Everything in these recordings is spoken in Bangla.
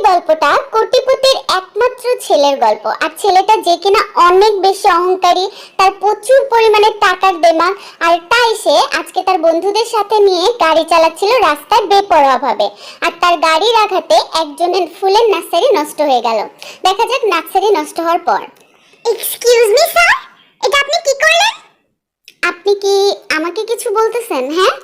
গল্পটা কোটিপতির একমাত্র ছেলের গল্প। আর ছেলেটা যে কিনা অনেক বেশি অহংকারী, তার প্রচুর পরিমাণে টাকার দেমাগ, আর তাই সে আজকে তার বন্ধুদের সাথে নিয়ে গাড়ি চালাচ্ছিল রাস্তায় বেপরোয়াভাবে। আর তার গাড়ির আঘাতে একজনের ফুলের নার্সারি নষ্ট হয়ে গেল। দেখা যাক নার্সারি নষ্ট হওয়ার পর। এক্সকিউজ মি স্যার, এটা আপনি কি করলেন? আপনি কি আমাকে কিছু বলতেছেন? হ্যাঁ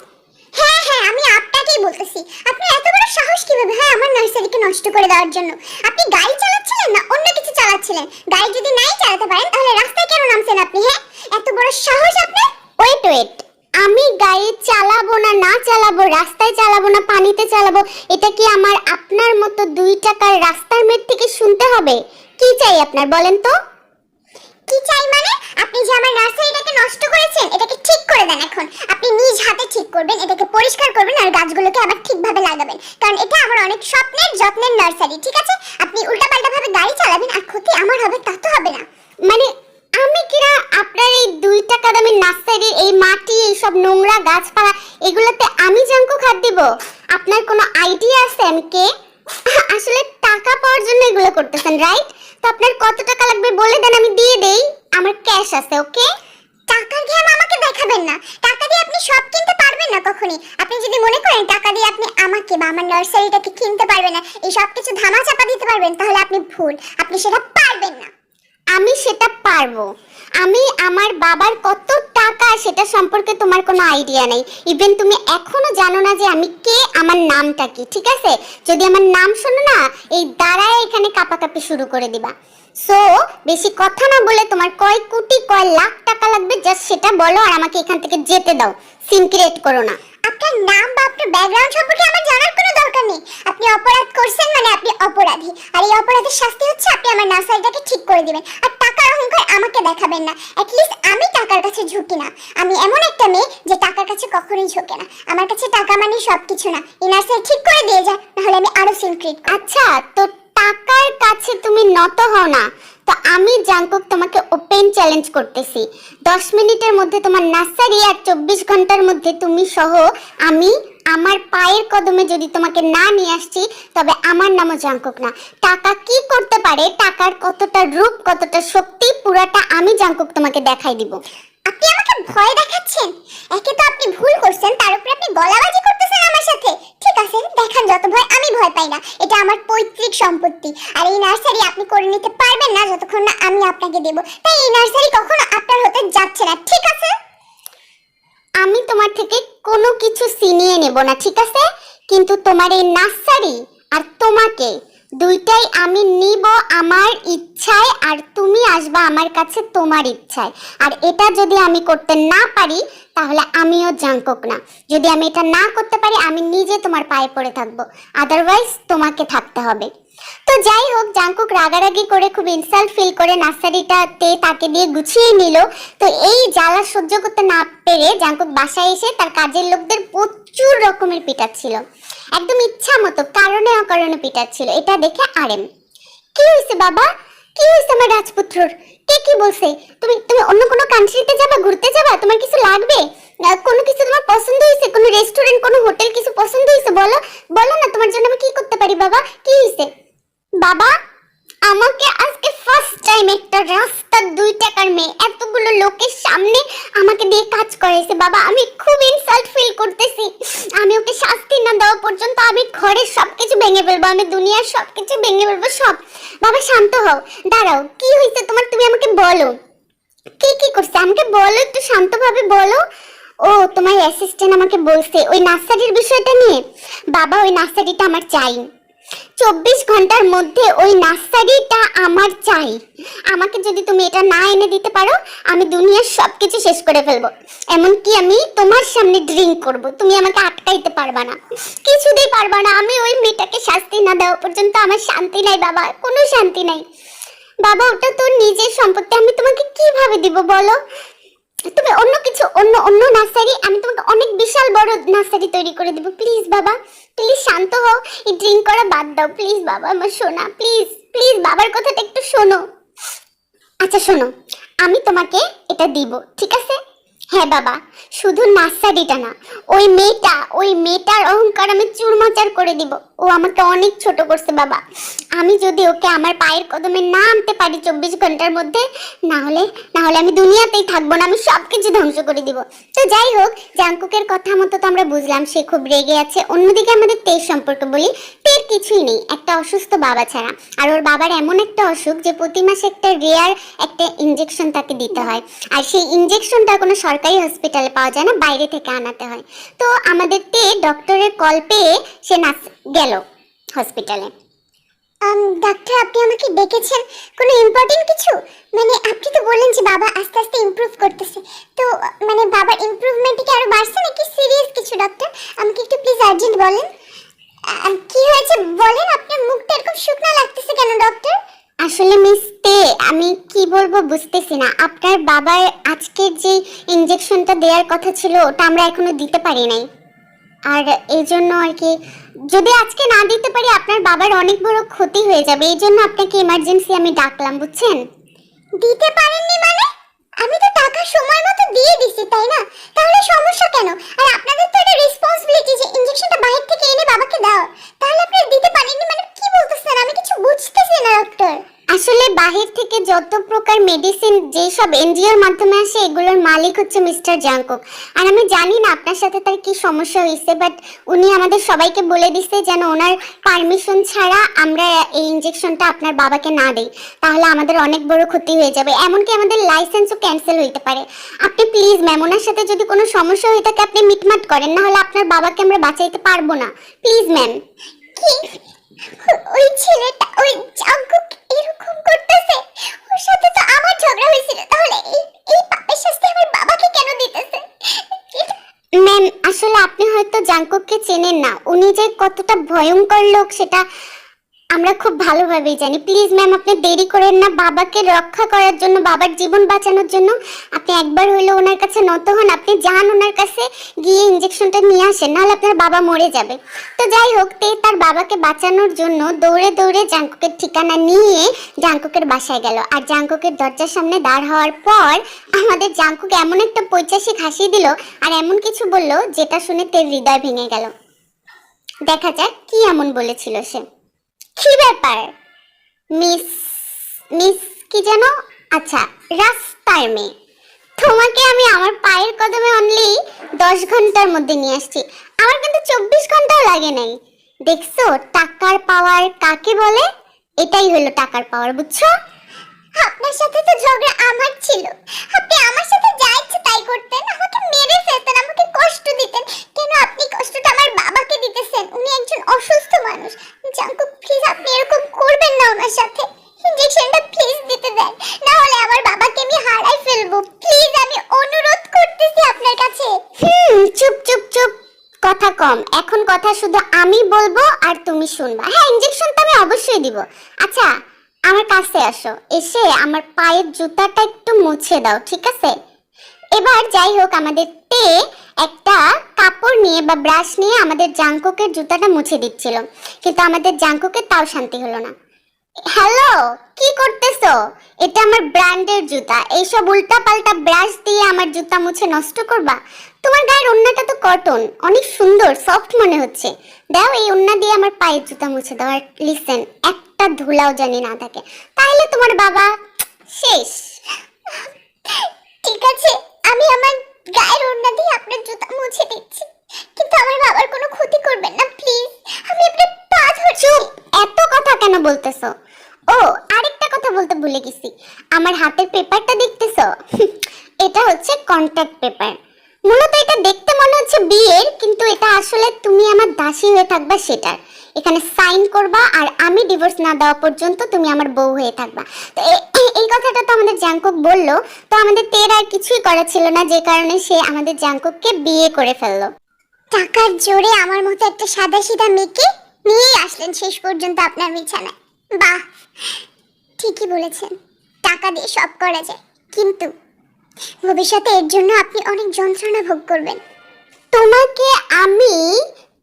হ্যাঁ হ্যাঁ, আমি আপনাকেই বলতেছি। আপনার এত বড় সাহস কিভাবে হয় আমার নার্সারিকে নষ্ট করে দেওয়ার জন্য? আপনি গাড়ি চালাচ্ছিলেন না অন্য কিছু চালাচ্ছিলেন? গাড়ি যদি নাই চালাতে পারেন তাহলে রাস্তায় কেন নামছেন আপনি? হ্যাঁ, এত বড় সাহস আপনার! ওয়েট, আমি গাড়ি চালাবো না, না চালাবো, রাস্তায় চালাবো না, পানিতে চালাবো, এটা কি আমার আপনার মতো 2 টাকার রাস্তার মেট থেকে শুনতে হবে? কি চাই আপনার বলেন তো? কি চাই মানে? আপনি যে আমার নার্সারিটাকে নষ্ট করেছেন এটাকে ঠিক করে দেন এখন। আপনি নিজ হাতে ঠিক করবেন, এটাকে পরিষ্কার করবেন আর গাছগুলোকে আবার ঠিকভাবে লাগাবেন, কারণ এটা আমার অনেক স্বপ্নের যত্নের নার্সারি। ঠিক আছে? আপনি উল্টাপাল্টা ভাবে গাড়ি চালাবেন আর ক্ষতি আমার হবে তা তো হবে না। মানে আমি কিনা আপনার এই 2 টাকা দামি নার্সারির এই মাটি, এই সব নোংরা গাছপালা, এগুলোতে আমি জাঙ্কু খাদ দিব? আপনার কোনো আইডিয়া আছে আমি কে? আসলে টাকা পাওয়ার জন্য এগুলো করতেছেন, রাইট? তো আপনার কত টাকা লাগবে বলে দেন, আমি দিয়ে দেই। আমার ক্যাশ আছে, ওকে? টাকার ঘ্যাম আমাকে দেখাবেন না। টাকা দিয়ে আপনি সব কিনতে পারবেন না কখনই। আপনি যদি মনে করেন টাকা দিয়ে আপনি আমাকে বা আমার নার্সারিটাকে কিনতে পারবেন না, এই সব কিছু ধামাচাপা দিতে পারবেন, তাহলে আপনি ভুল। আপনি সেটা পারবেন না। আমি সেটা পারবো। আমি আমার বাবার কত টাকা সেটা সম্পর্কে তোমার কোনো আইডিয়া নেই। ইভেন তুমি এখনো জানো না যে আমি কে, আমার নামটা কি। ঠিক আছে? যদি আমার নাম শোনো না, এই দাঁড়ায় এখানে কাঁপাকাঁপি শুরু করে দিবা। সো বেশি কথা না বলে তোমার কয় কোটি কয় লাখ টাকা লাগবে জাস্ট সেটা বলো, আর আমাকে এখান থেকে যেতে দাও। সিন ক্রিয়েট করো না। আপনার নাম বা আপনার ব্যাকগ্রাউন্ড সম্পর্কে আমার জানার কোনো দরকার নেই। আপনি অপরাধ করছেন মানে আপনি অপরাধী, আর এই অপরাধের শাস্তি হচ্ছে আপনি আমার নার্সারিটাকে ঠিক করে দিবেন। আর টাকার অহংকার আমাকে দেখাবেন না। অ্যাটলিস্ট আমি টাকার কাছে ঝুঁকি না। আমি এমন একটা মেয়ে যে টাকার কাছে কখনোই ঝোঁকে না। আমার কাছে টাকা মানে সবকিছু না। এই নার্সারি ঠিক করে দিয়ে যা, নাহলে আমি আরো সিন ক্রিয়েট করব। আচ্ছা, তো টাকার কাছে তুমি নত হও না, তো আমি জাঙ্কুক তোমাকে ওপেন চ্যালেঞ্জ করতেছি। 10 মিনিটের মধ্যে তোমার নার্সারি আর 24 ঘন্টার মধ্যে তুমি সহ আমি আমার পায়ের কদমে যদি তোমাকে না নিয়ে আসছি, তবে আমার নামও জাঙ্কুক না। টাকা কি করতে পারে, টাকার কতটা রূপ, কতটা শক্তি, পুরাটা আমি জাঙ্কুক তোমাকে দেখাই দিব। আপনি আমাকে ভয় দেখাচ্ছেন? একে তো আপনি ভুল করছেন, তার উপরে আপনি গলাবাজি করতেছেন আমার সাথে। ঠিক আছে, দেখান যত ভয়, আমি ভয় পাই না। এটা আমার পৈতৃক সম্পত্তি, আর এই নার্সারি আপনি করে নিতে পারবেন না যতক্ষণ না আমি আপনাকে দেব। তাই এই নার্সারি কখনো আপনার হতে যাচ্ছে না। ঠিক আছে? আমি তোমার থেকে কোনো কিছু ছিনিয়ে নেব না, ঠিক আছে? কিন্তু তোমার এই নার্সারি আর তোমাকে দুইটাই আমি নিব আমার ইচ্ছায়, আর তুমি আসবা আমার কাছে তোমার ইচ্ছায়। আর এটা যদি আমি করতে না পারি তাহলে আমিও জাঙ্কুক না। যদি আমি এটা না করতে পারি আমি নিজে তোমার পায়ে পড়ে থাকবো, আদারওয়াইজ তোমাকে থাকতে হবে। তো যাই হোক, জাঙ্কুক রাগারাগি করে খুব ইনসাল্ট ফিল করে নার্সারিটাতে তাকে দিয়ে গুছিয়ে নিল। তো এই জ্বালা সহ্য করতে না পেরে জাঙ্কুক বাসায় এসে তার কাজের লোকদের প্রচুর রকমের পিটাচ্ছিল, একদম ইচ্ছা মতো কারণে অকারণে পিটাচ্ছিল। এটা দেখে আরেম, কি হয়েছে বাবা, কি হয়েছে আমার রাজপুত্রর? কে কি বলছে? তুমি তুমি অন্য কোনো কান্ট্রিতে যাবা, ঘুরতে যাবা, তোমার কিছু লাগবে, কোনো কিছু তোমার পছন্দ হয়েছে, কোনো রেস্টুরেন্ট, কোনো হোটেল কিছু পছন্দ হয়েছে? বলো বলো না, তোমার জন্য আমি কি করতে পারি? বাবা কি হয়েছে? বাবা, আমাকে আজকে ফার্স্ট টাইম একটা রাস্তার 2 টাকার মেয়ে এতগুলো লোকের সামনে আমাকে দিয়ে কাজ করাইছে। বাবা আমি খুব ইনসাল্ট ফিল করতেছি। আমি ওকে শাস্তি না দেওয়া পর্যন্ত আমি ঘরের সবকিছু ভেঙে ফেলবো, আমি দুনিয়ার সবকিছু ভেঙে ফেলবো সব। বাবা শান্ত হও, দাঁড়াও, কি হয়েছে তোমার? তুমি আমাকে বলো, কে কি করছে আমাকে বলো, একটু শান্তভাবে বলো। ও তোমার অ্যাসিস্ট্যান্ট আমাকে বলছে ওই নার্সারির বিষয়টা নিয়ে। বাবা ওই নার্সারিটা আমার চাই, 24 ঘন্টার মধ্যে ওই নার্সারিটা আমার চাই। আমাকে যদি তুমি এটা না এনে দিতে পারো আমি দুনিয়ার সবকিছু শেষ করে ফেলবো, এমনকি আমি তোমার সামনে ড্রিঙ্ক করব। তুমি আমাকে আটকাইতে পারবা না, কিছুতেই পারবা না। আমি ওই মেয়েটাকে শাস্তি না দেওয়া পর্যন্ত আমার শান্তি নাই বাবা, কোনো শান্তি নাই। বাবা ওটা তোর নিজের সম্পত্তি, আমি তোমাকে কিভাবে দিব বলো? তুমি অন্য কিছু, অন্য অন্য নার্সারি, আমি তোমাকে অনেক বিশাল বড় নার্সারি তৈরি করে দেবো। প্লিজ বাবা, প্লিজ শান্ত হও, এই ড্রিঙ্ক করা বাদ দাও প্লিজ বাবা, আমার শোনা, প্লিজ প্লিজ বাবার কথাটা একটু শোনো। আচ্ছা শোনো, আমি তোমাকে এটা দিব, ঠিক আছে? হ্যাঁ বাবা, শুধু নার্সারিটা না, ওই মেয়েটার অহংকার আমি চুরমাচার করে দিব। ও আমাকে অনেক ছোট করছে বাবা। আমি যদি ওকে আমার পায়ের কদমে না আনতে পারি 24 ঘন্টার মধ্যে, না হলে আমি দুনিয়াতেই থাকবো না, আমি সবকিছু ধ্বংস করে দিব। তো যাই হোক, জাঙ্কুকের কথা মতো তো আমরা বুঝলাম সে খুব রেগে আছে। অন্যদিকে আমাদের তের সম্পর্কে বলি, তের কিছুই নেই একটা অসুস্থ বাবা ছাড়া। আর ওর বাবার এমন একটা অসুখ যে প্রতি মাসে একটা রেয়ার একটা ইনজেকশন তাকে দিতে হয়, আর সেই ইনজেকশনটা কোনো সরকারি হসপিটালে পাওয়া যায় না, বাইরে থেকে আনাতে হয়। তো আমাদের তে ডক্টরের কল পেয়ে সে গেল হসপিটালে। ডাক্তার, আপনি আমাকে ডেকেছেন কোনো ইম্পর্টেন্ট কিছু? মানে আপনি তো বললেন যে বাবা আস্তে আস্তে ইমপ্রুভ করতেছে, তো মানে বাবার ইমপ্রুভমেন্ট কি আরো বাড়ছে নাকি সিরিয়াস কিছু? ডক্টর, আমাকে একটু প্লিজ আর্জেন্ট বলেন কি হয়েছে, বলেন। আপনার মুখটা এরকম শুকনো লাগতেছে কেন ডক্টর? আসলে মিস তে, আমি কি বলবো বুঝতেছি না। আপনার বাবার আজকের যে ইনজেকশনটা দেওয়ার কথা ছিল ওটা আমরা এখনো দিতে পারি নাই, আর এই জন্য আর কি, যদি আজকে না দিতে পারি আপনার বাবার অনেক বড় ক্ষতি হয়ে যাবে। এই জন্য আপনাকে ইমার্জেন্সি আমি ডাকলাম, বুঝছেন? দিতে পারেননি মানে? আমি তো টাকা সময় মতো দিয়ে দিছি, তাই না? তাহলে সমস্যা কেন? আর আপনাদের তো এটা রেসপন্সিবিলিটি যে ইনজেকশনটা বাইরে থেকে এনে বাবাকে দাও। তাহলে আপনারা দিতে পারেননি মানে কি বলতেছেন? আমি কিছু বুঝতেছি না ডক্টর। আসলে বাহির থেকে যত প্রকার মেডিসিন যেসব এনজিওর মাধ্যমে আসে এগুলোর মালিক হচ্ছে মিস্টার জাংকুক। আর আমি জানি না আপনার সাথে তার কি সমস্যা হয়েছে, বাট উনি আমাদের সবাইকে বলে দিছে যেন ওনার পারমিশন ছাড়া আমরা এই ইনজেকশনটা আপনার বাবাকে না দেই, তাহলে আমাদের অনেক বড় ক্ষতি হয়ে যাবে, এমনকি আমাদের লাইসেন্সও ক্যান্সেল হইতে পারে। আপনি প্লিজ ম্যাম, ওনার সাথে যদি কোনো সমস্যা হয়ে থাকে আপনি মিটমাট করেন, না হলে আপনার বাবাকে আমরা বাঁচাইতে পারবো না। Please ma'am. কি ওই ছেলেটা, ওই জাঙ্কুক এরকম করতেছে? ওর সাথে তো আমার ঝগড়া হয়েছিল, তাহলে এই পাপের শাস্তি আমার বাবাকে কেন দিতেছে? ম্যাম, আসলে আপনি হয়তো জাংকুককে চেনেন না, উনি যে কতটা ভয়ঙ্কর লোক সেটা আমরা খুব ভালোভাবেই জানি। প্লিজ ম্যাম, আপনি দেরি করেন না, বাবাকে রক্ষা করার জন্য, বাবার জীবন বাঁচানোর জন্য আপনি একবার হইলো ওনার কাছে নত হন। আপনি যান ওনার কাছে, গিয়ে ইনজেকশনটা নিয়ে আসেন, নাহলে আপনার বাবা মরে যাবে। তো যাই হোক, তে তার বাবাকে বাঁচানোর জন্য দৌড়ে দৌড়ে জাংকুকের ঠিকানা নিয়ে জাংকুকের বাসায় গেল। আর জাংকুকের দরজার সামনে দাঁড় হওয়ার পর আমাদের জাংকুক এমন একটা পৈচাসিক হাসি দিল আর এমন কিছু বলল যেটা শুনে তের হৃদয় ভেঙে গেল। দেখা যাক কি এমন বলেছিল সে। কি ব্যাপার মিস মিস কি যেন, আচ্ছা রাস্তার মেয়ে, তোমাকে আমি আমার পায়ের কদমে অনলি 10 ঘন্টার মধ্যে নিয়ে আসছি, আমার কিন্তু 24 ঘন্টাও লাগে নাই। দেখছো টাকার পাওয়ার কাকে বলে? এটাই হলো টাকার পাওয়ার, বুঝছো? আপনার সাথে তো ঝগড়া আমার ছিল, আপনি আমার সাথে যা ইচ্ছে তাই করতেন, আমাকে মেরে ফেলতেন, আমাকে কষ্ট দিতেন। কেন আপনি কষ্টটা আমার বাবাকে দিতেছেন? উনি একজন অসুস্থ মানুষ। জাঙ্কুক, প্লিজ আপনি এরকম করবেন না ওনার সাথে। ইনজেকশনটা প্লিজ দিতে দেন, না হলে আমার বাবাকে আমি হারাই ফেলবো। প্লিজ আমি অনুরোধ করতেছি আপনার কাছে। চুপ চুপ চুপ, কথা কম, এখন কথা শুধু আমি বলবো আর তুমি শুনবা। হ্যাঁ, ইনজেকশন তো আমি অবশ্যই দিব। আচ্ছা আমার কাছে আসো, এসে আমার পায়ের জুতাটা একটু মুছে দাও, ঠিক আছে? এবার যাই হোক, আমাদের তে একটা কাপড় নিয়ে বা ব্রাশ নিয়ে আমাদের জাংকুকের জুতাটা মুছে দিচ্ছিল, কিন্তু আমাদের জাংকুকের তাও শান্তি হলো না। হ্যালো, কি করতেছো? এটা আমার ব্র্যান্ডের জুতা, এইসব উল্টাপাল্টা ব্রাশ দিয়ে আমার জুতা মুছে নষ্ট করবা? তোমার গায়ের ওন্নাটা তো কটন, অনেক সুন্দর সফট মনে হচ্ছে, দাও এই ওন্না দিয়ে আমার পায়ের জুতা মুছে দাও। আর লিসেন, একটা ধুলাও জানি না থাকে, তাহলে তোমার বাবা শেষ। ঠিক আছে, আমি আমার গায়ের ওড়না দিয়ে আপনার জুতা মুছে দিচ্ছি, কিন্তু আমার বাবার কোনো ক্ষতি করবেন না প্লিজ। আমি আপনার পা ধরছি। চুপ, এত কথা কেন বলতেছো? ও আরেকটা কথা বলতে ভুলে গেছি, আমার হাতের পেপারটা দেখতেছো? এটা হচ্ছে কন্ট্রাক্ট পেপার। মূলত এটা দেখতে মনে হচ্ছে বিয়ের, কিন্তু এটা আসলে তুমি আমার দাসী হয়ে থাকবা সেটার। এখানে সাইন করবা আর আমি ডিভোর্স না দেওয়া পর্যন্ত তুমি আমার বউ হয়ে থাকবা। তো এই কথাটা তো আমাদের জাংকুক বললো, তো আমাদের তের আর কিছুই করা ছিল না, যে কারণে সে আমাদের জাংকুককে বিয়ে করে ফেললো। টাকার জোরে আমার মতো একটা সাদাসিধা মেয়েকে নিয়েই আসলেন শেষ পর্যন্ত আপনার বিছানায়। বাহ, ঠিকই বলেছেন, টাকা দিয়ে সব করা যায়, কিন্তু ভবিষ্যতে এর জন্য আপনি অনেক যন্ত্রণা ভোগ করবেন। তোমাকে আমি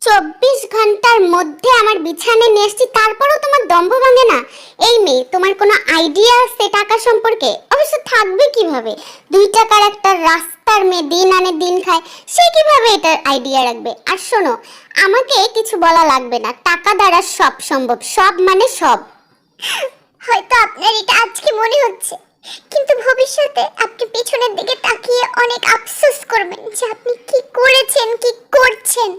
24 ঘন্টার মধ্যে আমার বিছানায় নিয়ে এসেছি, তারপরেও তোমার দম্ভ ভাঙে না? এই মেয়ে, তোমার কোনো আইডিয়া আছে টাকা সম্পর্কে? অবশ্য থাকবে কিভাবে, 2 টাকার একটা রাস্তার মেয়ে দিন আনে দিন খায়, সে কিভাবে এটার আইডিয়া রাখবে? আর শোনো, আমাকে কিছু বলা লাগবে না, টাকা দ্বারা সব সম্ভব, সব মানে সব। হয়তো আপনার এটা আজকে মনে হচ্ছে, কিন্তু ভবিষ্যতে আপনি পেছনের দিকে তাকিয়ে অনেক আফসোস করবেন যে আপনি কি করেছেন, কি করছেন।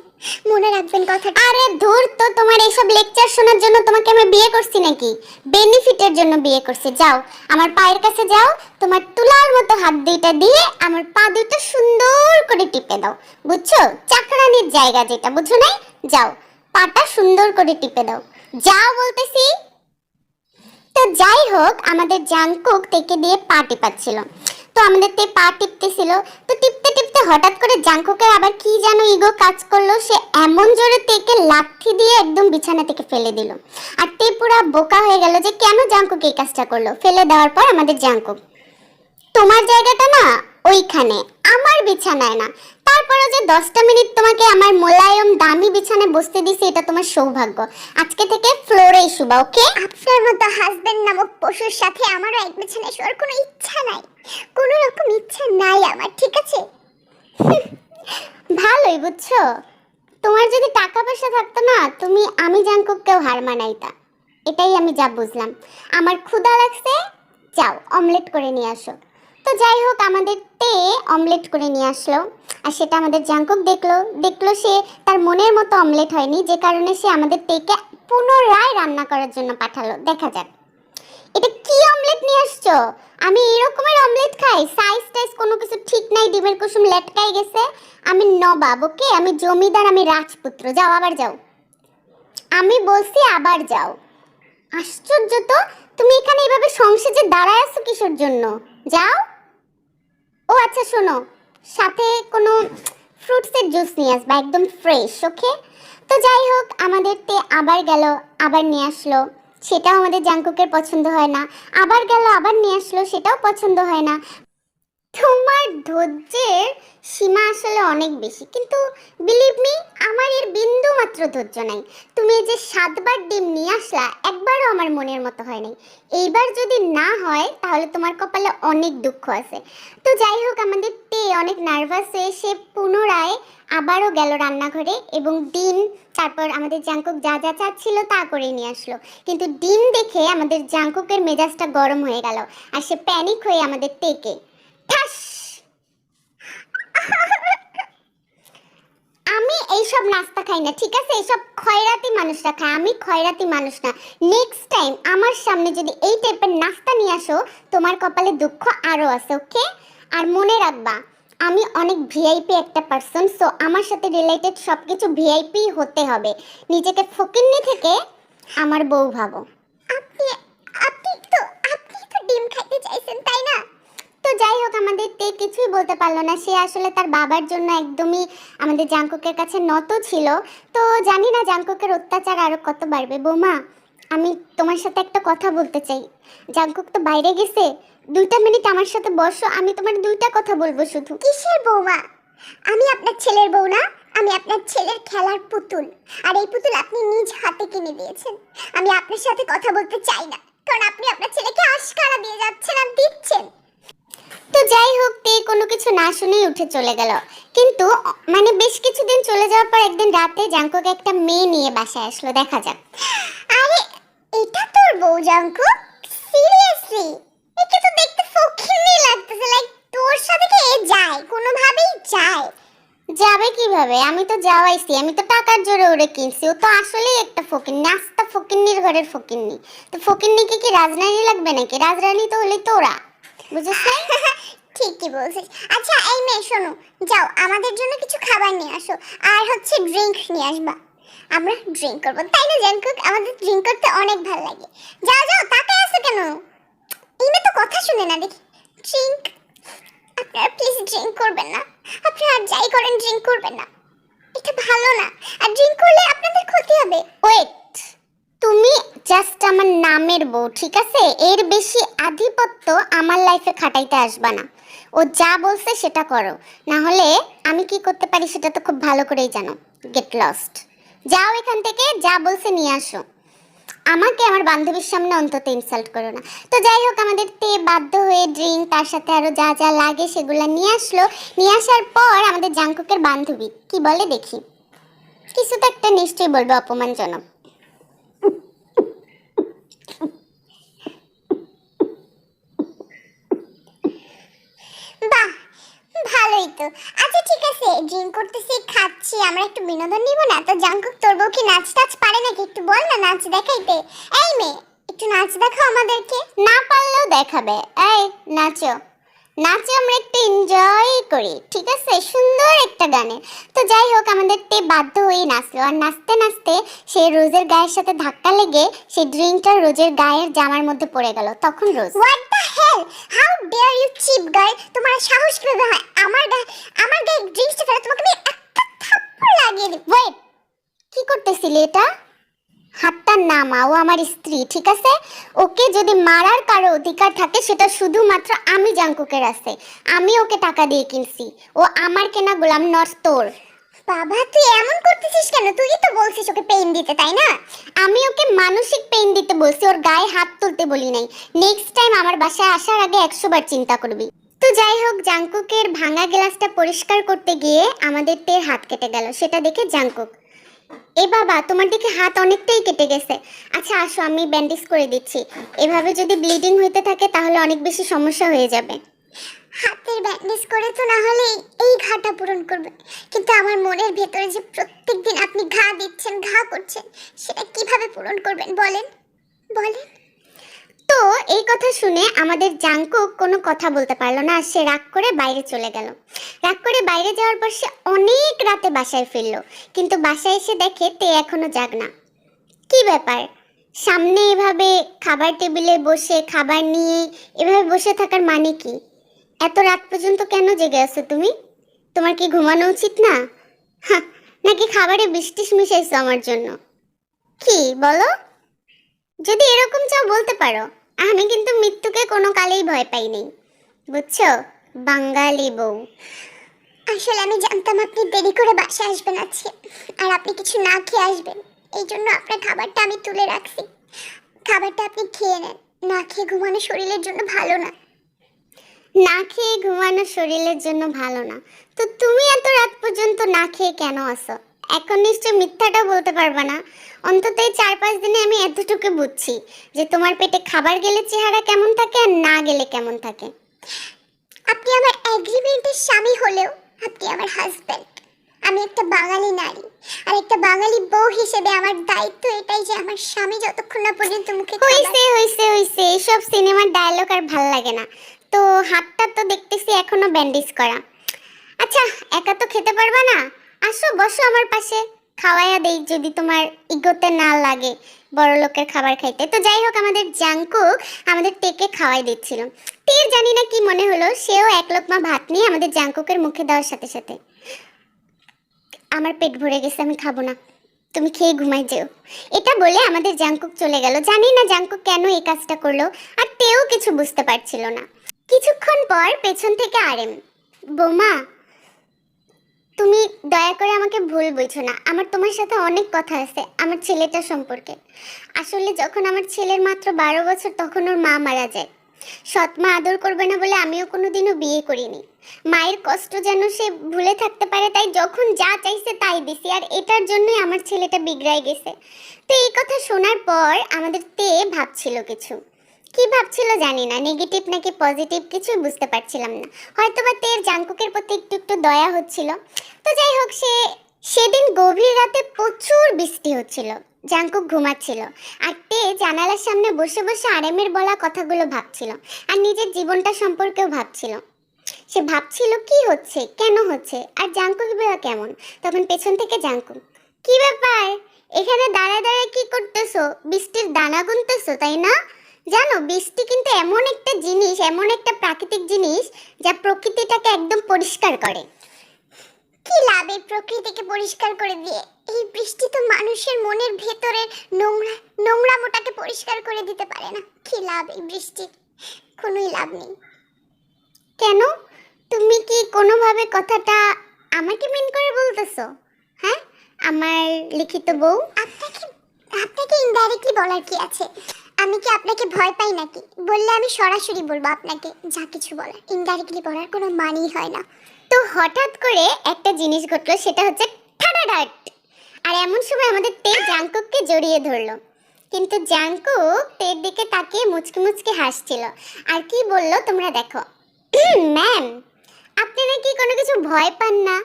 মনে রাখবেন কথাটা। আরে ধুর, তো তোমার এইসব লেকচার শোনার জন্য তোমাকে আমি বিয়ে করছি নাকি? বেনিফিটের জন্য বিয়ে করছি। যাও আমার পায়ের কাছে যাও, তোমার তুলার মতো হাত দুইটা দিয়ে আমার পা দুইটা সুন্দর করে টিপে দাও, বুঝছো? চাকরানির জায়গা যেটা, বুঝো নাই? যাও পাটা সুন্দর করে টিপে দাও, যাও বলতেছি। তো যাই হোক, আমাদের জাংকুক তেকে দিয়ে পা টিপাচ্ছিল, তো আমাদের তে পা টিপতেছিল। তো টিপতে টিপতে হঠাৎ করে জাংকুকের আবার কি যেন ইগো কাজ করলো, সে এমন জোরে তেকে লাথি দিয়ে একদম বিছানা থেকে ফেলে দিল। আর তে পুরা বোকা হয়ে গেল যে কেন জাংকুক এই কাজটা করলো। ফেলে দেওয়ার পর আমাদের জাংকুক, তোমার জায়গাটা না ওইখানে, আমার বিছানায় না। তারপরে যে 10টা মিনিট তোমাকে আমার মোলায়ম দামি বিছানায় বসতে দিছি, এটা তোমার সৌভাগ্য। আজকে থেকে ফ্লোরেই শুবা, ওকে? আপনার মতো হাজবেন্ড নামক পশুর সাথে আমারও এক বিছানায় শোয়ার কোনো ইচ্ছা নাই, কোনো রকম ইচ্ছা নাই আমার, ঠিক আছে? ভালোই, বুঝছো? তোমার যদি টাকা পয়সা থাকতো না, আমি জাংকুককেও হার মানাইতা। এটাই আমি যা বুঝলাম। আমার ক্ষুধা লাগছে, যাও অমলেট করে নিয়ে আসো। তো যাই হোক, আমাদের তে অমলেট করে নিয়ে আসলো, আর সেটা আমাদের জাংকুক দেখলো সে তার মনের মতো অমলেট হয়নি, যে কারণে সে আমাদের তেকে পুনরায় রান্না করার জন্য পাঠালো। দেখা যাক এটা কি অমলেট নিয়ে আসছো। আমি এরকমের অমলেট খাই, সাইজ টাইজ কোনো কিছু ঠিক নাই, ডিমের কুসুম লেটকাই গেছে। আমি নবাব, ওকে? আমি জমিদার, আমি রাজপুত্র। যাও আবার যাও, আমি বলছি আবার যাও। আশ্চর্য তো, তুমি এখানে এইভাবে সংসেজে দাঁড়ায় আছো কিসের জন্য? যাও। ও আচ্ছা শোনো, সাথে কোনো ফ্রুটসের জুস নিয়ে আসবা, একদম ফ্রেশ, ওকে? তো যাই হোক, আমাদের তে আবার গেল, আবার নিয়ে আসলো, সেটাও আমাদের জাংকুকের পছন্দ হয় না। আবার গেল, আবার নিয়ে আসলো, সেটাও পছন্দ হয় না। তোমার ধৈর্যের সীমা আসলে অনেক বেশি, কিন্তু বিলিভ মি, আমার এর বিন্দু মাত্র ধৈর্য নাই। তুমি এই যে 7বার ডিম নিয়ে আসলা, একবারও আমার মনের মতো হয় নাই। এইবার যদি না হয় তাহলে তোমার কপালে অনেক দুঃখ আছে। তো যাই হোক, আমাদের তে অনেক নার্ভাস হয়ে সে পুনরায় আবারও গেল রান্নাঘরে এবং ডিম, তারপর আমাদের জাংকুক যা যা চাচ্ছিল তা করে নিয়ে আসলো। কিন্তু ডিম দেখে আমাদের জাংকুকের মেজাজটা গরম হয়ে গেল, আর সে প্যানিক হয়ে আমাদের তেকে ঠাস। আমি এইসব নাস্তা খাই না, ঠিক আছে? এইসব খয়রাতি মানুষরা খায়, আমি খয়রাতি মানুষ না। নেক্সট টাইম আমার সামনে যদি এই টাইপের নাস্তা নিয়ে আসো, তোমার কপালে দুঃখ আরও আছে, ওকে? আর মনে রাখবা, আমি অনেক ভিআইপি একটা পার্সন, সো আমার সাথে রিলেটেড সব কিছু ভিআইপি হতে হবে। নিজেকে ফকিন্নি থেকে আমার বউ ভাবো। আপনি আপনি তো আপনি তো ডিম খাইতে চাইছেন, তাই না? তো যাই হোক, আমাদের তে কিছুই বলতে পারলো না। সে আসলে তার বাবার জন্য একদমই আমাদের জাংকুকের কাছে নত ছিল। তো জানি না জাংকুকের অত্যাচার আরো কত বাড়বে। বৌমা, আমি তোমার সাথে একটা কথা বলতে চাই। জাংকুক তো বাইরে গেছে, 2টা মিনিট আমার সাথে বসো, আমি তোমার 2টা কথা বলবো শুধু। কিসের বৌমা? আমি আপনার ছেলের বউ না, আমি আপনার ছেলের খেলার পুতুল। আর এই পুতুল আপনি নিজ হাতে কিনে দিয়েছেন। আমি আপনার সাথে কথা বলতে চাই না, কারণ আপনি আপনার ছেলেকে আশকারা দিয়ে যাচ্ছেন আর দিচ্ছেন। তো যাই হোক, তে কোনো কিছু না শুনেই উঠে চলে গেল। কিন্তু মানে বেশ কিছুদিন চলে যাওয়ার পর একদিন রাতে জাংকুক একটা মেয়ে নিয়ে বাসায় আসলো। দেখা যাক। আরে এটা তোর বউ জাংকুক? সিরিয়াসলি? একে তো দেখতে ফকিন্নি লাগতেছে, লাইক তোর সাথে কি এ যায়? কোনোভাবেই যায়? যাবে কিভাবে? আমি তো যাওয়াইছি, আমি তো টাকার জোরে ওরে কিনছি। ও তো আসলেই একটা ফকিন্নি, আস্তা ফকিন্নির ঘরের ফকিন্নি। তো ফকিন্নিকে কি রাজরানী লাগবে নাকি? রাজরানী তো হলে তোরা, বুঝেছ? ঠিকই বলছিস। আচ্ছা এই মেয়ে শোনো, যাও আমাদের জন্য কিছু খাবার নিয়ে আসো, আর হচ্ছে ড্রিঙ্ক নিয়ে আসবা। আমরা ড্রিঙ্ক করবো, তাই না জাংকুক? আমাদের ড্রিঙ্ক করতে অনেক ভালো লাগে। যাও যাও, তাকায় আছো কেন? এই মেয়ে তো কথা শুনে না দেখি। ড্রিঙ্ক, আপনারা প্লিজ ড্রিঙ্ক করবেন না। আপনারা যাই করেন ড্রিঙ্ক করবেন না, এটা ভালো না। আর ড্রিঙ্ক করলে আপনাদের ক্ষতি হবে। ওয়েট, তুমি জাস্ট আমার নামের বউ, ঠিক আছে? এর বেশি আধিপত্য আমার লাইফে খাটাইতে আসবা না। ও যা বলছে সেটা করো, না হলে আমি কি করতে পারি সেটা তো খুব ভালো করেই জানো। গেট লস্ট, যাও এখান থেকে, যা বলছে নিয়ে আসো। আমাকে আমার বান্ধবীর সামনে অন্তত ইনসাল্ট করো না। তো যাই হোক, আমাদের তে বাধ্য হয়ে ড্রিঙ্ক, তার সাথে আরো যা যা লাগে সেগুলো নিয়ে আসলো। নিয়ে আসার পর আমাদের জাংকুকের বান্ধবী কি বলে দেখি, কিছু তো একটা নিশ্চয়ই বলবে অপমানজনক। বাহ, ভালোই তো। আচ্ছা ঠিক আছে, ড্রিঙ্ক করতেছি, খাচ্ছি, আমরা একটু বিনোদন নিব না? তো জাঙ্কুক, তোর বউ কি নাচ টাচ পারে নাকি? একটু বল না নাচ দেখাইতে। এই মেয়ে, একটু নাচ দেখাও আমাদেরকে। না পারলেও দেখাবে। এই নাচো, নাচে আমরা একটু এনজয় করি, ঠিক আছে, সুন্দর একটা গানে। তো যাই হোক, আমাদের তে বাধ্য হয়ে নাচলো। আর নাচতে নাচতে সে রোজের গায়ের সাথে ধাক্কা লেগে সেই ড্রিঙ্কটা রোজের গায়ের জামার মধ্যে পড়ে গেল। তখন Rose, what the hell, how dare you cheap girl, তোমার সাহস কিভাবে হয় আমার গায়ে ড্রিঙ্কসটা ফেলে? তোমাকে আমি একটা থাপ্পড় লাগিয়ে দিব। ওয়েট, কি করতেছিলি এটা? হাতটা নামা, ও আমার স্ত্রী, ঠিক আছে? ওকে যদি মারার কারো অধিকার থাকে সেটা শুধুমাত্র আমি জাংকুকের আছে। আমি ওকে টাকা দিয়ে কিনছি, ও আমার কেনা গোলাম, নট তোর। বাবা, তুই এমন করতেছিস কেন? তুই তো বলছিস ওকে পেইন দিতে, তাই না? আমি ওকে মানসিক পেইন দিতে বলছি, ওর গায়ে হাত তুলতে বলি নাই। নেক্সট টাইম আমার বাসায় আসার আগে 100 বার চিন্তা করবি। তো যাই হোক, জাংকুকের ভাঙা গ্লাসটা পরিষ্কার করতে গিয়ে আমাদের তের হাত কেটে গেল। সেটা দেখে জাংকুক, এ বাবা, তোমার দিকে হাত অনেকটাই কেটে গেছে। আচ্ছা আসো, আমি ব্যান্ডেজ করে দিচ্ছি। এভাবে যদি ব্লিডিং হইতে থাকে তাহলে অনেক বেশি সমস্যা হয়ে যাবে। হাতের ব্যান্ডেজ করে তো না হলে এই ঘাটা পূরণ করবে, কিন্তু আমার মনের ভেতরে যে প্রত্যেকদিন আপনি ঘা দিচ্ছেন, ঘা করছেন, সেটা কিভাবে পূরণ করবেন বলেন বলেন? তো এই কথা শুনে আমাদের জাংকুক কোনো কথা বলতে পারলো না। আর সে রাগ করে বাইরে চলে গেল। রাগ করে বাইরে যাওয়ার পর সে অনেক রাতে বাসায় ফিরলো, কিন্তু বাসায় এসে দেখে তে এখনো জাগনা। কি ব্যাপার, সামনে এভাবে খাবার টেবিলে বসে খাবার নিয়ে এভাবে বসে থাকার মানে কি? এত রাত পর্যন্ত কেন জেগে আছো তুমি? তোমার কি ঘুমানো উচিত না? হ্যাঁ, নাকি খাবারে বিষ টিস মিশাইছো আমার জন্য? কি বলো? যদি এরকম চাও বলতে পারো, আমি কিন্তু মৃত্যুকে কোনো কালেই ভয় পাই নাই, বুঝছো, বাঙালি বউ। আসলে আমি জানতাম আপনি দেরি করে বাসায় আসবেন আজকে, আর আপনি কিছু না খেয়ে আসবেন। এই জন্য আপনার খাবারটা আমি তুলে রাখছি। খাবারটা আপনি খেয়ে নেন, না খেয়ে ঘুমানো শরীরের জন্য ভালো না। না খেয়ে ঘুমানো শরীরের জন্য ভালো না? তো তুমি এত রাত পর্যন্ত না খেয়ে কেন আসো? এখন নিশ্চয় মিথ্যাটা বলতে পারবে না। অন্তত এই 4-5 দিনে আমি এতটুকু বুঝছি যে তোমার পেটে খাবার গেলে চেহারা কেমন থাকে আর না গেলে কেমন থাকে। আপনি আমার এগ্রিমেন্টের স্বামী হলেও আপনি আমার হাজব্যান্ড। আমি একটা বাঙালি নারী, আর একটা বাঙালি বউ হিসেবে আমার দায়িত্ব এটাই যে আমার স্বামী যতক্ষণ না পর্যন্ত মুখে হইছে হইছে হইছে, এইসব সিনেমার ডায়লগ আর ভাল লাগে না। তো হাতটা তো দেখতেছি এখনো ব্যান্ডেজ করা। আচ্ছা, একা তো খেতে পারবা না, আসো বসো আমার পাশে, খাওয়াইয়া দেই যদি তোমার ইগোতে না লাগে বড় লোকের খাবার খাইতে। তো যাই হোক, আমাদের জাংকুক আমাদের টেকে খাওয়াই দিচ্ছিল। টের জানি না কি মনে হলো, সেও এক লোকমা ভাত নিয়ে আমাদের জাংকুকের মুখে দেওয়ার সাথে সাথে, আমার পেট ভরে গেছে, আমি খাবো না, তুমি খেয়ে ঘুমাই যেও, এটা বলে আমাদের জাংকুক চলে গেল। জানি না জাংকুক কেন এই কাজটা করলো, আর তেও কিছু বুঝতে পারছিল না। কিছুক্ষণ পর পেছন থেকে আরেম, বৌমা তুমি দয়া করে আমাকে ভুল বুঝো না, আমার তোমার সাথে অনেক কথা আছে আমার ছেলেটা সম্পর্কে। আসলে যখন আমার ছেলের মাত্র 12 বছর তখন ওর মা মারা যায়। সৎ মা আদর করবে না বলে আমিও কোনোদিনও বিয়ে করিনি। মায়ের কষ্ট যেন সে ভুলে থাকতে পারে, তাই যখন যা চাইছে তাই দিছি, আর এটার জন্যই আমার ছেলেটা বিগড়াই গেছে। তো এই কথা শোনার পর আমাদের তে ভাবছিল কিছু, কি ভাবছিল জানি না, নেগেটিভ নাকি পজিটিভ কিছুই বুঝতে পারছিলাম না। হয়তো বা তের জাংকুকের প্রতি একটু একটু দয়া হচ্ছিল। তো যাই হোক, সেদিন গভীর রাতে প্রচুর বৃষ্টি হচ্ছিল, জাংকুক ঘুমাচ্ছিল, আর তে জানালার সামনে বসে বসে আরেমের বলা কথাগুলো ভাবছিল, আর নিজের জীবনটা সম্পর্কেও ভাবছিল। সে ভাবছিল কি হচ্ছে, কেন হচ্ছে, আর জাংকুক বেলা কেমন। তখন পেছন থেকে জাংকুক, কি ব্যাপার, এখানে দাঁড়ায় দাঁড়ায় কি করতেছো? বৃষ্টির দানা গুনতেছো তাই না? জানো, বৃষ্টি কিন্তু এমন একটা জিনিস, এমন একটা প্রাকৃতিক জিনিস যা প্রকৃতিটাকে একদম পরিষ্কার করে। কি লাভ এই প্রকৃতিকে পরিষ্কার করে দিয়ে? এই বৃষ্টি তো মানুষের মনের ভেতরের নোংরামোটাকে পরিষ্কার করে দিতে পারে না। কি লাভ এই বৃষ্টির? কোনোই লাভ নেই। কেন, তুমি কি কোনোভাবে কথাটা আমাকে মিন করে বলতেছো? হ্যাঁ, আমার লিখিত বউ। আপনাকে আপনাকে ইনডাইরেক্টলি বলার কি আছে? আমি কি আপনাকে ভয় পাই নাকি? বললে আমি সরাসরি বলবো আপনাকে যা কিছু বলার। ইনডাইরেক্টলি বলার কোনো মানেই হয় না। তো হঠাৎ করে একটা জিনিস ঘটলো, সেটা হচ্ছে ঠাডাডাট। আর এমন সময় আমাদের তে জাংকুককে জড়িয়ে ধরলো, কিন্তু জাংকুক তের দিকে তাকিয়ে মুচকি মুচকি হাসছিল। আর কি বললো তোমরা দেখো। ম্যাম, আপনি নাকি কোনো কিছু ভয় পান না,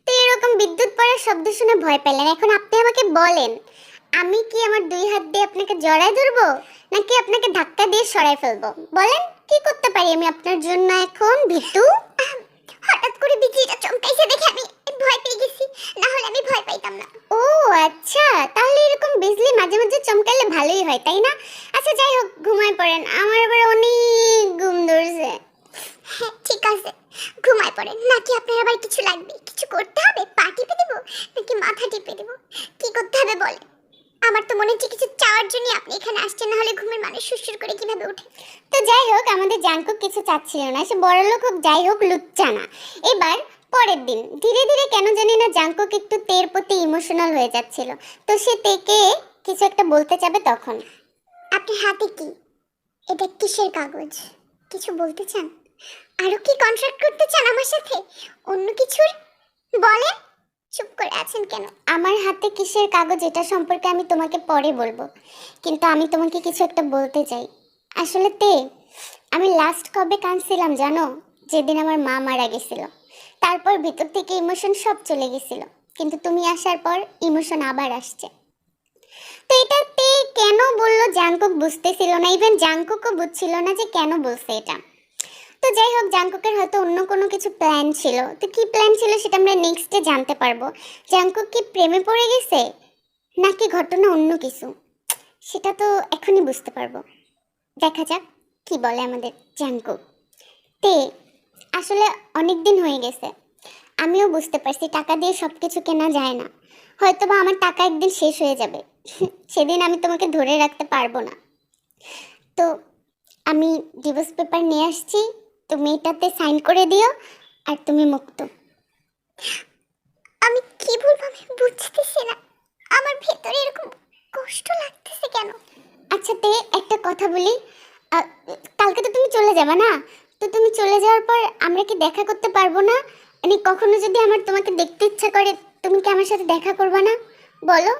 তো এরকম বিদ্যুৎ পড়ার শব্দ শুনে ভয় পেলেন। এখন আপনি আমাকে বলেন, আমি কি আমার 2 হাত দিয়ে আপনাকে জড়ায় ধরবো, নাকি আপনাকে ধাক্কা দিয়ে সরাই ফেলবো? বলেন, কি করতে পারি আমি আপনার জন্য এখন ভিতু? হঠাৎ করে বিজলিটা চমকাইছে দেখে আমি ভয় পেয়ে গেছি, না হলে আমি ভয় পাইতাম না। ও আচ্ছা, তাহলে এরকম বিজলি মাঝে মাঝে চমকালে ভালোই হয়, তাই না? আচ্ছা যাই হোক, ঘুমায় পড়েন, আমার আবার অনেক ঘুম ধরছে। হ্যাঁ ঠিক আছে, ঘুমায় পড়েন। নাকি আপনার আবার কিছু লাগবে? কিছু করতে হবে? পা টিপে দেবো নাকি মাথা টিপে দেবো? কি করতে হবে বলে? আমার তো মনে হচ্ছে কিছু চাওয়ার জন্য আপনি এখানে আসছেন, না হলে ঘুমের মানুষ সুরসুর করে কিভাবে ওঠে? তো যাই হোক, আমাদের জাংকুক কিছু চাচ্ছিল না, সে বড় লোক হোক যাই হোক, লুচ্চা না। এবার পরের দিন ধীরে ধীরে কেন জানি না জাংকুক একটু তের প্রতি ইমোশনাল হয়ে যাচ্ছিল। তো সে তেকে কিছু একটা বলতে চাবে তখন। আপনার হাতে কি? এটা কিসের কাগজ? কিছু বলতে চান? আরো কি কন্ট্রাক্ট করতে চান আমার সাথে? অন্য কিছুর বলেন। চুপ করে আছেন কেন? আমার হাতে কিসের কাগজ এটা সম্পর্কে আমি তোমাকে পরে বলবো, কিন্তু আমি তোমাকে কিছু একটা বলতে চাই। আসলে তে, আমি লাস্ট কবে কাঁদছিলাম জানো? যেদিন আমার মা মারা গেছিল। তারপর ভিতর থেকে ইমোশন সব চলে গেছিল, কিন্তু তুমি আসার পর ইমোশন আবার আসছে। তো এটা তে কেন বললো জাংকুক বুঝতেছিল না, ইভেন জাংকুকও বুঝছিল না যে কেন বলছে এটা। তো যাই হোক, জাংকুকের হয়তো অন্য কোনো কিছু প্ল্যান ছিল। তো কি প্ল্যান ছিল সেটা আমরা নেক্সটে জানতে পারবো। জাংকুক কি প্রেমে পড়ে গেছে, নাকি ঘটনা অন্য কিছু, সেটা তো এখনই বুঝতে পারবো। দেখা যাক কি বলে আমাদের জাংকুক। তে, আসলে অনেক দিন হয়ে গেছে, আমিও বুঝতে পারছি টাকা দিয়ে সব কিছু কেনা যায় না। হয়তো বা আমার টাকা একদিন শেষ হয়ে যাবে, সেদিন আমি তোমাকে ধরে রাখতে পারবো না। তো আমি ডিভোর্স পেপার নিয়ে আসছি, তুমি এটাতে সাইন করে দিও, আর তুমি মুক্ত। আমি কি বলবো আমি বুঝতেছি না। আমার ভেতরে এরকম কষ্ট লাগতেছে কেন? আচ্ছা তে, একটা কথা বলি, আহ, কালকে তো তুমি চলে যাবে না? তো তুমি চলে যাওয়ার পর আমরা কি দেখা করতে পারবো না? মানে কখনো যদি আমার তোমাকে দেখতে ইচ্ছা করে, তুমি কি আমার সাথে দেখা করবে না? বলো,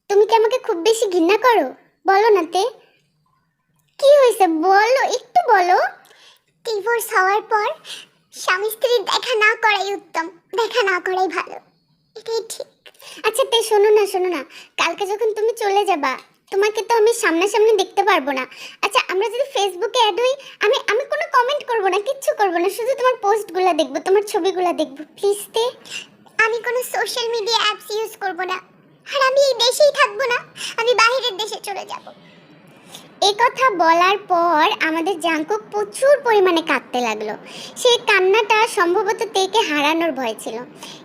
তুমি কি আমাকে খুব বেশি ঘৃণা করো? বলো না তে, কি হয়েছে বলো, একটু বলো। ডিভোর্স হওয়ার পর স্বামী স্ত্রীর দেখা না করাই উত্তম, দেখা না করাই ভালো, এটাই ঠিক। আচ্ছা তে, শোনো না শোনো না, কালকে যখন তুমি চলে যাবা, তোমাকে তো আমি সামনাসামনি দেখতে পারবো না। আচ্ছা, আমরা যদি ফেসবুকে অ্যাড হই, আমি আমি কোনো কমেন্ট করব না, কিচ্ছু করব না, শুধু তোমার পোস্টগুলো দেখবো, তোমার ছবিগুলো দেখবো, প্লিজ তে। আমি কোনো সোশ্যাল মিডিয়া অ্যাপস ইউজ করব না, আর আমি এই দেশেই থাকবো না, আমি বাইরের দেশে চলে যাব। এই কথা বলার পর আমাদের জাংকুক প্রচুর পরিমাণে কাঁদতে লাগলো। সেই কান্নাটা সম্ভবত তেকে হারানোর ভয় ছিল।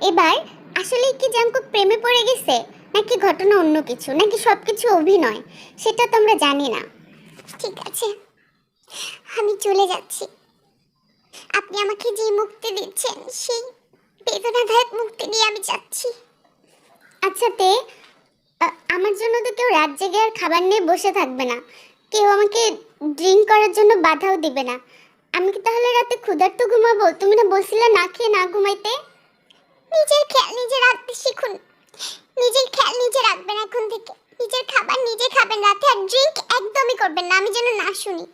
এবার আসলে কি জাংকুক প্রেমে পড়ে গেছে, নাকি ঘটনা অন্য কিছু, নাকি সব কিছু অভিনয়, সেটা তো আমরা জানি না। ঠিক আছে, আমি চলে যাচ্ছি। আপনি আমাকে যে মুক্তি দিচ্ছেন সেই বেদনাদায়ক মুক্তি নিয়ে আমি যাচ্ছি। আচ্ছা তে, আমার জন্য তো কেউ রাত জেগে আর খাবার নিয়ে বসে থাকবে না, কেউ আমাকে ড্রিঙ্ক করার জন্য বাধাও দিবে না। আমি কি তাহলে রাতে ক্ষুধার্ত ঘুমাবো? তুমি না বলছিলে না খেয়ে না ঘুমাইতে? নিজের খেয়াল নিজে রাখতে শিখুন। নিজের খেয়াল নিজে রাখবেন এখন থেকে। নিজের খাবার নিজে খাবেন রাতে, আর ড্রিঙ্ক একদমই করবেন না, আমি যেন না শুনি।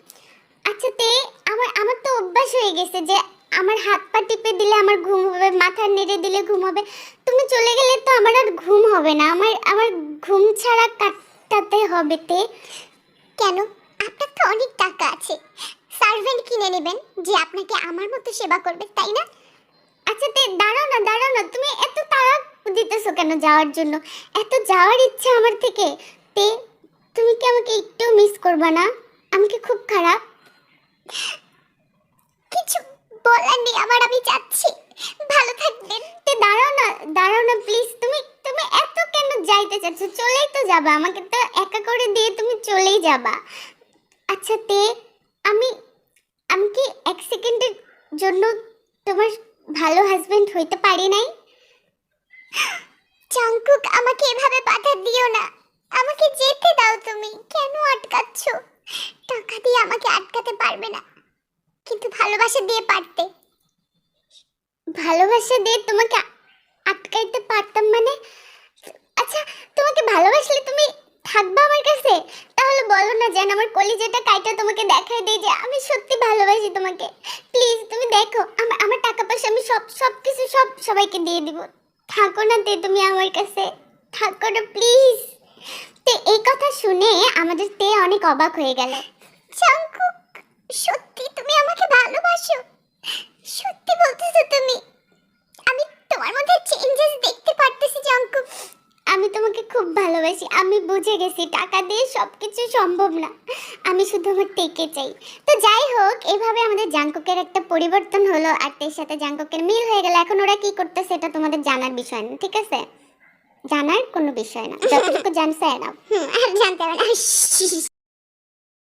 আচ্ছা তে, আমার আমার তো অভ্যাস হয়ে গেছে যে আমার হাত পা টিপে দিলে আমার ঘুম হবে, মাথা নেড়ে দিলে ঘুম হবে। তুমি চলে গেলে তো আমার আর ঘুম হবে না, আমার আমার ঘুম ছাড়া কাটাতে হবে তে। কেন? আপনার তো অনেক টাকা আছে, সার্ভেন্ট কিনে নেবেন যে আপনাকে আমার মতো সেবা করবে, তাই না? আচ্ছা তে, দাঁড়াও না দাঁড়াও না, তুমি এত তাড়া দিতেছো কেন যাওয়ার জন্য? এত যাওয়ার ইচ্ছা আমার থেকে। তে, তুমি কি আমাকে একটু মিস করবা না? আমি কি খুব খারাপ? কিছু বলার নেই আমার, আমি যাচ্ছি। ভালো থাকবেন। তে, দাঁড়াও না প্লিজ, তুমি তুমি এত কেন যাইতে চাচ্ছ? চলেই তো যাবা, আমাকে তো একা করে দিয়ে তুমি চলেই যাবা। আচ্ছা তে, আমি আমি কি এক সেকেন্ডের জন্য তোমার ভালো হাজবেন্ড হইতে পারি নাই? জাংকুক, আমাকে এভাবে বাধা দিও না। আমাকে যেতে দাও, তুমি কেন আটকাচ্ছ? টাকা দিয়ে আমাকে আটকাতে পারবে না, কিন্তু ভালোবাসা দিয়ে পারতে। ভালোবাসা দিয়ে তোমাকে আটকাইতে পারতাম মানে? আচ্ছা, তোমাকে ভালোবাসলে তুমি থাকবা আমার কাছে? তাহলে বলো না যেন আমার কলিজাটা কাইটা তোমাকে দেখাই দেই যে আমি সত্যি ভালোবাসি তোমাকে। প্লিজ তুমি দেখো, আমার টাকা পয়সা আমি সব সব কিছু সব সবাইকে দিয়ে দিব। থাকো না তে তুমি আমার কাছে, থাকো না প্লিজ। তে এই কথা শুনে আমাদের তে অনেক অবাক হয়ে গেল। জাঙ্কুক, সত্যি তুমি আমাকে ভালোবাসো? সত্যি বলতেছো তুমি? আমি তোমার মধ্যে চেঞ্জেস দেখতে পারতেছি জাঙ্কুক। আমি তোমাকে খুব ভালোবাসি, আমি বুঝে গেছি টাকা দিয়ে সবকিছু সম্ভব না, আমি শুধু আমার টেকে চাই। তো যাই হোক, এইভাবে আমাদের জাঙ্কুকের একটা পরিবর্তন হলো আর তের সাথে জাঙ্কুকের মিল হয়ে গেল। এখন ওরা কি করতেছে সেটা তোমাদের জানার বিষয় না, ঠিক আছে? জানার কোনো বিষয় না, যতটুকু জানছে না। আর জানতে হবে না।